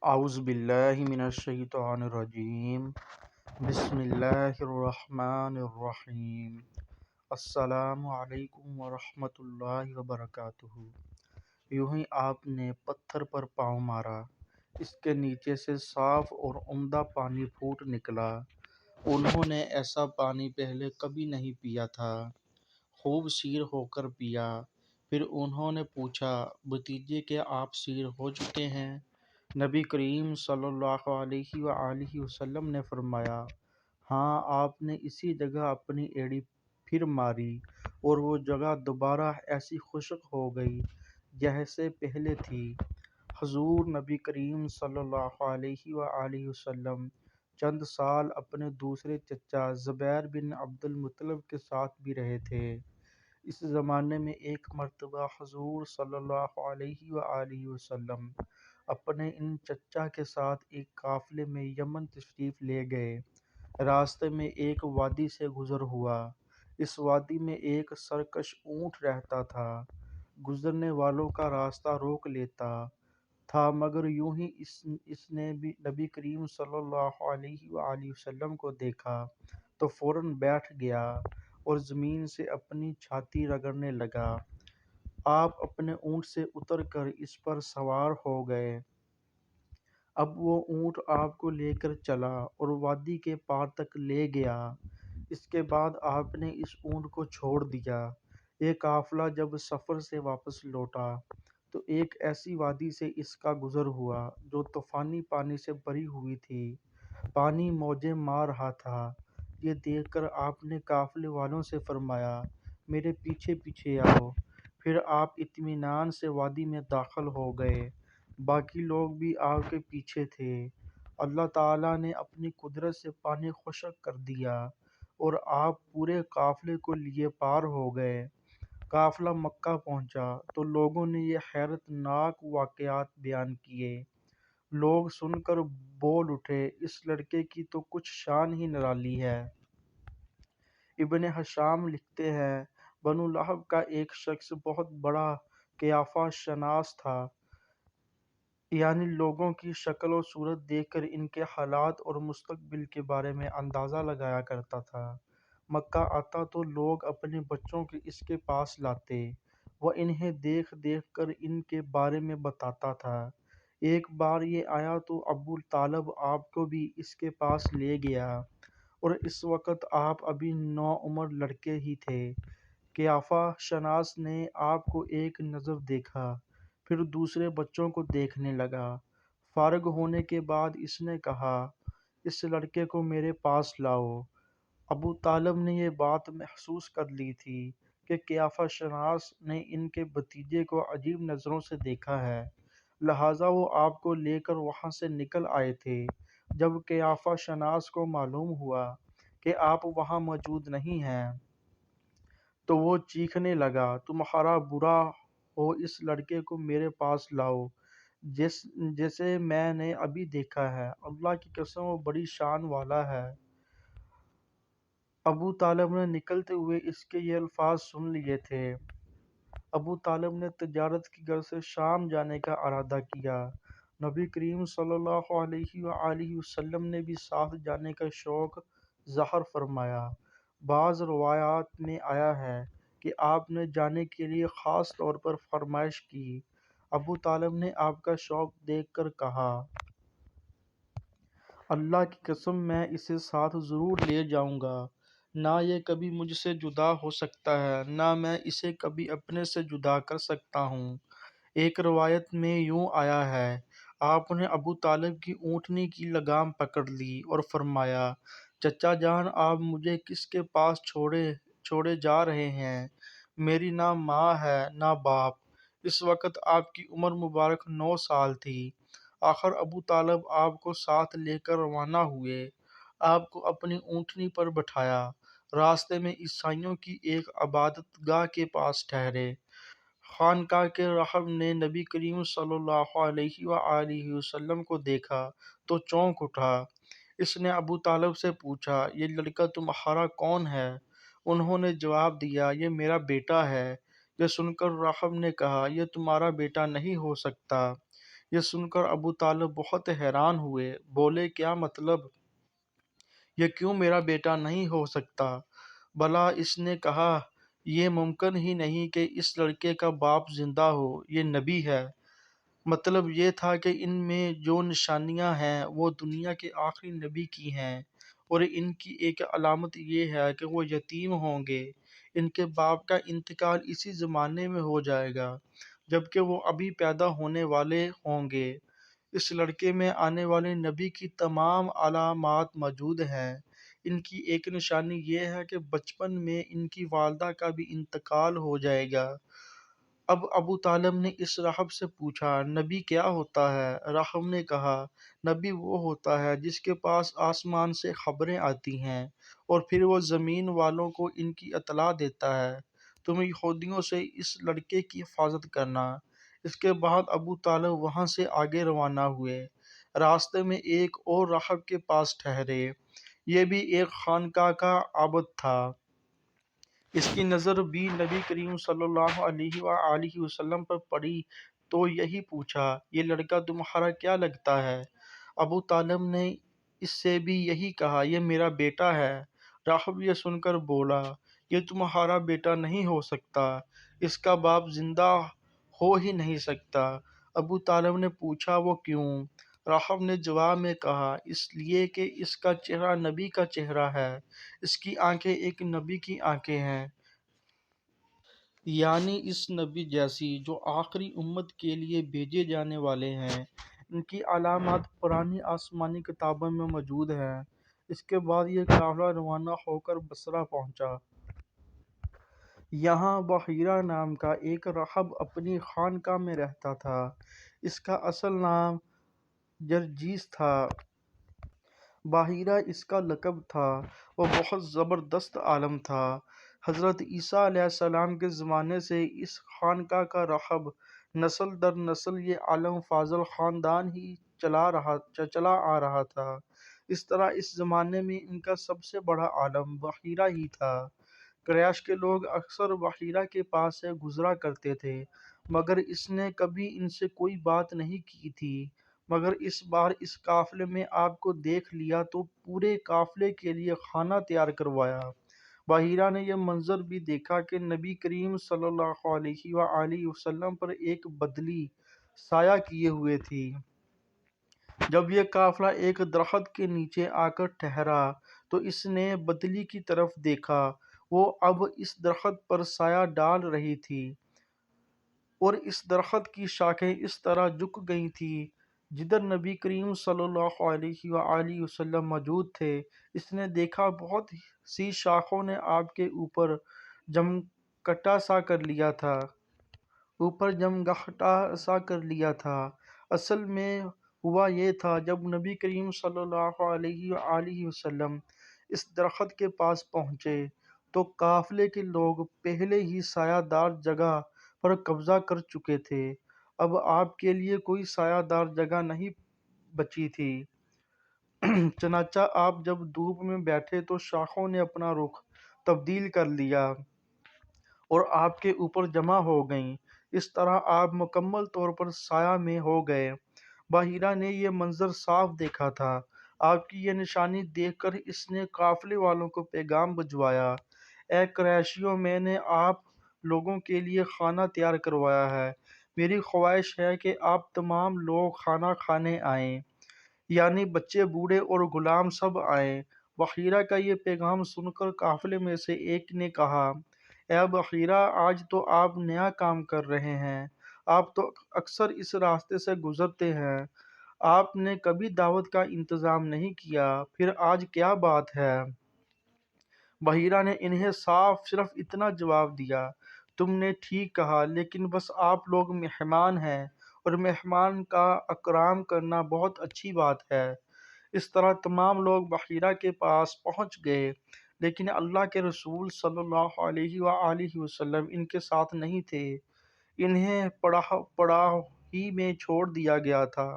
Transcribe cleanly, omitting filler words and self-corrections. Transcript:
اعوذ باللہ من الشیطان الرجیم۔ بسم اللہ الرحمن الرحیم۔ السلام علیکم ورحمۃ اللہ وبرکاتہ۔ یوں ہی آپ نے پتھر پر پاؤں مارا، اس کے نیچے سے صاف اور عمدہ پانی پھوٹ نکلا۔ انہوں نے ایسا پانی پہلے کبھی نہیں پیا تھا، خوب سیر ہو کر پیا۔ پھر انہوں نے پوچھا، بھتیجے کیا آپ سیر ہو چکے ہیں؟ نبی کریم صلی اللہ علیہ وآلہ وسلم نے فرمایا، ہاں، آپ نے اسی جگہ اپنی ایڑی پھر ماری اور وہ جگہ دوبارہ ایسی خشک ہو گئی جیسے پہلے تھی۔ حضور نبی کریم صلی اللہ علیہ وآلہ وسلم چند سال اپنے دوسرے چچا زبیر بن عبد المطلب کے ساتھ بھی رہے تھے۔ اس زمانے میں ایک مرتبہ حضور صلی اللہ علیہ وآلہ وسلم اپنے ان چچا کے ساتھ ایک قافلے میں یمن تشریف لے گئے۔ راستے میں ایک وادی سے گزر ہوا۔ اس وادی میں ایک سرکش اونٹ رہتا تھا، گزرنے والوں کا راستہ روک لیتا تھا، مگر یوں ہی اس نے بھی نبی کریم صلی اللہ علیہ وآلہ وسلم کو دیکھا تو فوراً بیٹھ گیا اور زمین سے اپنی چھاتی رگڑنے لگا۔ آپ اپنے اونٹ سے اتر کر اس پر سوار ہو گئے۔ اب وہ اونٹ آپ کو لے کر چلا اور وادی کے پار تک لے گیا۔ اس کے بعد آپ نے اس اونٹ کو چھوڑ دیا۔ یہ قافلہ جب سفر سے واپس لوٹا تو ایک ایسی وادی سے اس کا گزر ہوا جو طوفانی پانی سے بھری ہوئی تھی، پانی موجیں مار رہا تھا۔ یہ دیکھ کر آپ نے قافلے والوں سے فرمایا، میرے پیچھے پیچھے آؤ۔ پھر آپ اطمینان سے وادی میں داخل ہو گئے۔ باقی لوگ بھی آپ کے پیچھے تھے۔ اللہ تعالیٰ نے اپنی قدرت سے پانی خشک کر دیا اور آپ پورے قافلے کو لیے پار ہو گئے۔ قافلہ مکہ پہنچا تو لوگوں نے یہ حیرت ناک واقعات بیان کیے۔ لوگ سن کر بول اٹھے، اس لڑکے کی تو کچھ شان ہی نرالی ہے۔ ابن ہشام لکھتے ہیں، بنو لہب کا ایک شخص بہت بڑا قیافہ شناس تھا، یعنی لوگوں کی شکل و صورت دیکھ کر ان کے حالات اور مستقبل کے بارے میں اندازہ لگایا کرتا تھا۔ مکہ آتا تو لوگ اپنے بچوں کو اس کے پاس لاتے، وہ انہیں دیکھ دیکھ کر ان کے بارے میں بتاتا تھا۔ ایک بار یہ آیا تو ابو طالب آپ کو بھی اس کے پاس لے گیا، اور اس وقت آپ ابھی نوعمر لڑکے ہی تھے۔ قیافہ شناس نے آپ کو ایک نظر دیکھا، پھر دوسرے بچوں کو دیکھنے لگا۔ فارغ ہونے کے بعد اس نے کہا، اس لڑکے کو میرے پاس لاؤ۔ ابو طالب نے یہ بات محسوس کر لی تھی کہ قیافہ شناس نے ان کے بھتیجے کو عجیب نظروں سے دیکھا ہے، لہٰذا وہ آپ کو لے کر وہاں سے نکل آئے تھے۔ جب قیافہ شناس کو معلوم ہوا کہ آپ وہاں موجود نہیں ہیں تو وہ چیخنے لگا، تمہارا برا ہو، اس لڑکے کو میرے پاس لاؤ جسے میں نے ابھی دیکھا ہے، اللہ کی قسم وہ بڑی شان والا ہے۔ ابو طالب نے نکلتے ہوئے اس کے یہ الفاظ سن لیے تھے۔ ابو طالب نے تجارت کی غرض سے شام جانے کا ارادہ کیا۔ نبی کریم صلی اللہ علیہ وآلہ وسلم نے بھی ساتھ جانے کا شوق ظاہر فرمایا۔ بعض روایات میں آیا ہے کہ آپ نے جانے کے لیے خاص طور پر فرمائش کی۔ ابو طالب نے آپ کا شوق دیکھ کر کہا، اللہ کی قسم میں اسے ساتھ ضرور لے جاؤں گا، نہ یہ کبھی مجھ سے جدا ہو سکتا ہے، نہ میں اسے کبھی اپنے سے جدا کر سکتا ہوں۔ ایک روایت میں یوں آیا ہے، آپ نے ابو طالب کی اونٹنی کی لگام پکڑ لی اور فرمایا، چچا جان، آپ مجھے کس کے پاس چھوڑے جا رہے ہیں؟ میری نہ ماں ہے نہ باپ۔ اس وقت آپ کی عمر مبارک 9 سال تھی۔ آخر ابو طالب آپ کو ساتھ لے کر روانہ ہوئے، آپ کو اپنی اونٹنی پر بٹھایا، راستے میں عیسائیوں کی ایک عبادت گاہ کے پاس ٹھہرے۔ خانقاہ کے راہب نے نبی کریم صلی اللہ علیہ وآلہ وسلم کو دیکھا تو چونک اٹھا۔ اس نے ابو طالب سے پوچھا، یہ لڑکا تمہارا کون ہے؟ انہوں نے جواب دیا، یہ میرا بیٹا ہے۔ یہ سن کر راہب نے کہا، یہ تمہارا بیٹا نہیں ہو سکتا، یہ سن کر ابو طالب بہت حیران ہوئے، بولے کیا مطلب؟ یہ کیوں میرا بیٹا نہیں ہو سکتا؟ بھلا اس نے کہا یہ ممکن ہی نہیں کہ اس لڑکے کا باپ زندہ ہو، یہ نبی ہے۔ مطلب یہ تھا کہ ان میں جو نشانیاں ہیں وہ دنیا کے آخری نبی کی ہیں، اور ان کی ایک علامت یہ ہے کہ وہ یتیم ہوں گے، ان کے باپ کا انتقال اسی زمانے میں ہو جائے گا جبکہ وہ ابھی پیدا ہونے والے ہوں گے۔ اس لڑکے میں آنے والے نبی کی تمام علامات موجود ہیں۔ ان کی ایک نشانی یہ ہے کہ بچپن میں ان کی والدہ کا بھی انتقال ہو جائے گا۔ اب ابو طالب نے اس راہب سے پوچھا، نبی کیا ہوتا ہے؟ راہب نے کہا، نبی وہ ہوتا ہے جس کے پاس آسمان سے خبریں آتی ہیں اور پھر وہ زمین والوں کو ان کی اطلاع دیتا ہے۔ تم یہودیوں سے اس لڑکے کی حفاظت کرنا۔ اس کے بعد ابو طالب وہاں سے آگے روانہ ہوئے۔ راستے میں ایک اور راہب کے پاس ٹھہرے۔ یہ بھی ایک خانقاہ کا عابد تھا۔ اس کی نظر بھی نبی کریم صلی اللہ علیہ وآلہ وسلم پر پڑی تو یہی پوچھا، یہ لڑکا تمہارا کیا لگتا ہے؟ ابو طالب نے اس سے بھی یہی کہا، یہ میرا بیٹا ہے۔ راہب یہ سن کر بولا، یہ تمہارا بیٹا نہیں ہو سکتا، اس کا باپ زندہ ہو ہی نہیں سکتا۔ ابو طالب نے پوچھا، وہ کیوں؟ راہب نے جواب میں کہا، اس لیے کہ اس کا چہرہ نبی کا چہرہ ہے، اس کی آنکھیں ایک نبی کی آنکھیں ہیں، یعنی اس نبی جیسی جو آخری امت کے لیے بھیجے جانے والے ہیں۔ ان کی علامات پرانی آسمانی کتابوں میں موجود ہیں۔ اس کے بعد یہ قافلہ روانہ ہو کر بصرہ پہنچا۔ یہاں بحیرہ نام کا ایک راہب اپنی خانقاہ میں رہتا تھا۔ اس کا اصل نام جرجیس تھا۔ بحیرہ اس کا لقب تھا۔ وہ بہت زبردست عالم تھا۔ حضرت عیسیٰ علیہ السلام کے زمانے سے اس خانقاہ کا راہب نسل در نسل یہ عالم فاضل خاندان ہی چلا آ رہا تھا۔ اس طرح اس زمانے میں ان کا سب سے بڑا عالم بحیرہ ہی تھا۔ قریش کے لوگ اکثر بحیرہ کے پاس سے گزرا کرتے تھے، مگر اس نے کبھی ان سے کوئی بات نہیں کی تھی۔ مگر اس بار اس قافلے میں آپ کو دیکھ لیا تو پورے قافلے کے لیے کھانا تیار کروایا۔ بحیرہ نے یہ منظر بھی دیکھا کہ نبی کریم صلی اللہ علیہ وآلہ وسلم پر ایک بدلی سایہ کیے ہوئے تھی۔ جب یہ قافلہ ایک درخت کے نیچے آ کر ٹھہرا تو اس نے بدلی کی طرف دیکھا، وہ اب اس درخت پر سایہ ڈال رہی تھی اور اس درخت کی شاخیں اس طرح جھک گئی تھیں جدھر نبی کریم صلی اللہ علیہ وآلہ وسلم موجود تھے۔ اس نے دیکھا بہت سی شاخوں نے آپ کے اوپر جمگھٹا سا کر لیا تھا۔ اصل میں ہوا یہ تھا، جب نبی کریم صلی اللہ علیہ وآلہ وسلم اس درخت کے پاس پہنچے تو قافلے کے لوگ پہلے ہی سایہ دار جگہ پر قبضہ کر چکے تھے۔ اب آپ کے لیے کوئی سایہ دار جگہ نہیں بچی تھی۔ چنانچہ آپ جب دھوپ میں بیٹھے تو شاخوں نے اپنا رخ تبدیل کر لیا اور آپ کے اوپر جمع ہو گئیں۔ اس طرح آپ مکمل طور پر سایہ میں ہو گئے۔ بحیرہ نے یہ منظر صاف دیکھا تھا۔ آپ کی یہ نشانی دیکھ کر اس نے قافلے والوں کو پیغام بھجوایا، اے قریشیوں، میں نے آپ لوگوں کے لیے کھانا تیار کروایا ہے۔ میری خواہش ہے کہ آپ تمام لوگ کھانا کھانے آئیں، یعنی بچے، بوڑھے اور غلام سب آئیں۔ بحیرہ کا یہ پیغام سن کر قافلے میں سے ایک نے کہا، اے بحیرہ، آج تو آپ نیا کام کر رہے ہیں۔ آپ تو اکثر اس راستے سے گزرتے ہیں، آپ نے کبھی دعوت کا انتظام نہیں کیا، پھر آج کیا بات ہے؟ بحیرہ نے انہیں صرف اتنا جواب دیا، تم نے ٹھیک کہا، لیکن بس آپ لوگ مہمان ہیں اور مہمان کا اکرام کرنا بہت اچھی بات ہے۔ اس طرح تمام لوگ بحیرہ کے پاس پہنچ گئے، لیکن اللہ کے رسول صلی اللہ علیہ وآلہ وسلم ان کے ساتھ نہیں تھے۔ انہیں پڑاؤ ہی میں چھوڑ دیا گیا تھا۔